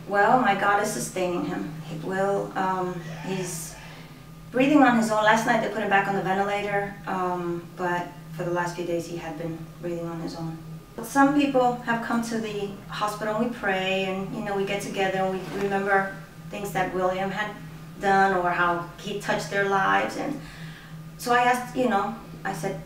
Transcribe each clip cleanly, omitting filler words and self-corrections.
Well, my God is sustaining him. He's breathing on his own. Last night they put him back on the ventilator, but for the last few days he had been breathing on his own. Some people have come to the hospital and we pray, and we get together and we remember things that William had done or how he touched their lives. And so I asked, I said,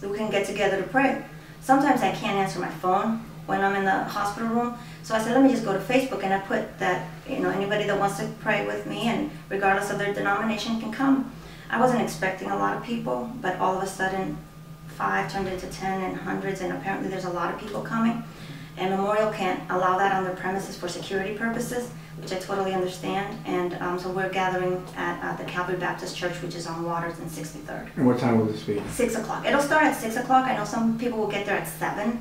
we can get together to pray. Sometimes I can't answer my phone when I'm in the hospital room. So I said, let me just go to Facebook, and I put that, anybody that wants to pray with me, and regardless of their denomination, can come. I wasn't expecting a lot of people, but all of a sudden 5 turned into 10 and hundreds, and apparently there's a lot of people coming. And Memorial can't allow that on their premises for security purposes, which I totally understand. And so we're gathering at the Calvary Baptist Church, which is on Waters and 63rd. And what time will this be? 6 o'clock. It'll start at 6 o'clock. I know some people will get there at 7.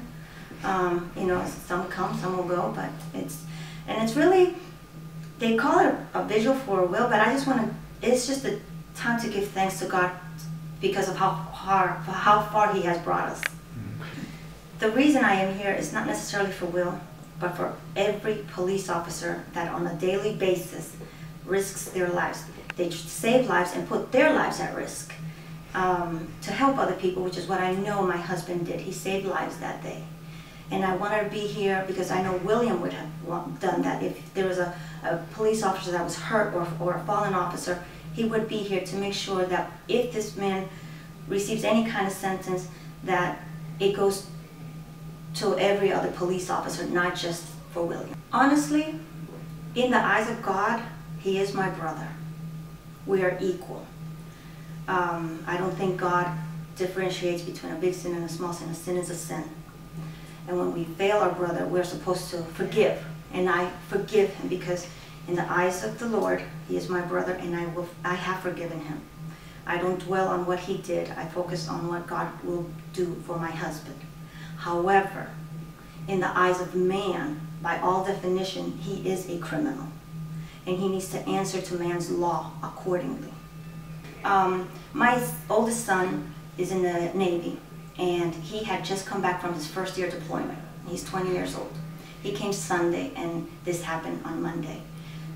Some come, some will go, but it's really, they call it a vigil for Will, but I just it's just a time to give thanks to God because of how far he has brought us. The reason I am here is not necessarily for Will, but for every police officer that on a daily basis risks their lives. They save lives and put their lives at risk to help other people, which is what I know my husband did. He saved lives that day. And I wanted to be here because I know William would have done that. If there was a police officer that was hurt or a fallen officer, he would be here to make sure that if this man receives any kind of sentence, that it goes to every other police officer, not just for William. Honestly, in the eyes of God, he is my brother. We are equal. I don't think God differentiates between a big sin and a small sin. A sin is a sin. And when we fail our brother, we're supposed to forgive. And I forgive him because in the eyes of the Lord, he is my brother, and I have forgiven him. I don't dwell on what he did. I focus on what God will do for my husband. However, in the eyes of man, by all definition, he is a criminal. And he needs to answer to man's law accordingly. My oldest son is in the Navy, and he had just come back from his first year deployment. He's 20 years old. He came Sunday, and this happened on Monday.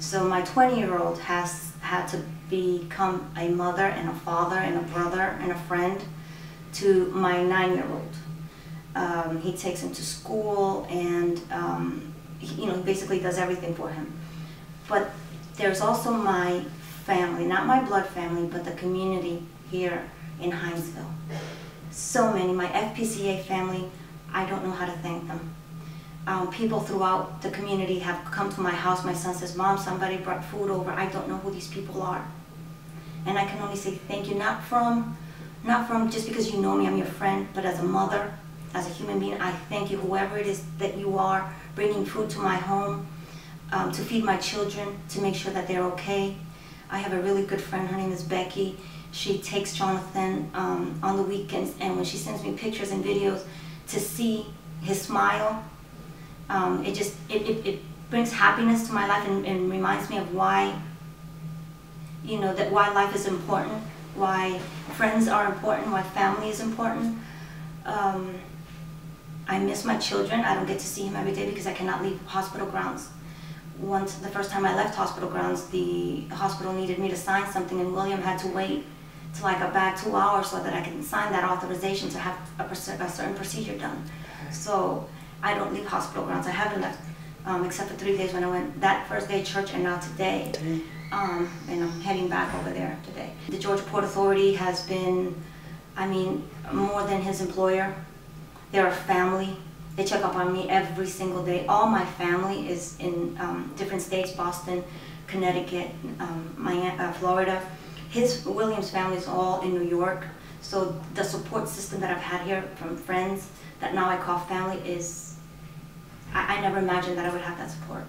So my 20-year-old has had to become a mother and a father and a brother and a friend to my 9-year-old. He takes him to school, and he basically does everything for him. But there's also my family, not my blood family, but the community here in Hinesville. So many, my FPCA family, I don't know how to thank them. People throughout the community have come to my house. My son says, Mom, somebody brought food over. I don't know who these people are. And I can only say thank you, not from just because you know me, I'm your friend, but as a mother, as a human being, I thank you, whoever it is that you are, bringing food to my home, to feed my children, to make sure that they're okay. I have a really good friend, her name is Becky. She takes Jonathan on the weekends, and when she sends me pictures and videos, to see his smile, it brings happiness to my life and reminds me of why, why life is important, why friends are important, why family is important. I miss my children. I don't get to see him every day because I cannot leave hospital grounds. The first time I left hospital grounds, the hospital needed me to sign something, and William had to wait till I got back 2 hours so that I can sign that authorization to have a certain procedure done. So I don't leave hospital grounds. I haven't left except for 3 days when I went that first day church, and now today. And I'm heading back over there today. The Georgia Port Authority has been, more than his employer. They're a family. They check up on me every single day. All my family is in different states: Boston, Connecticut, Florida. William's family is all in New York. So the support system that I've had here from friends that now I call family is, I never imagined that I would have that support.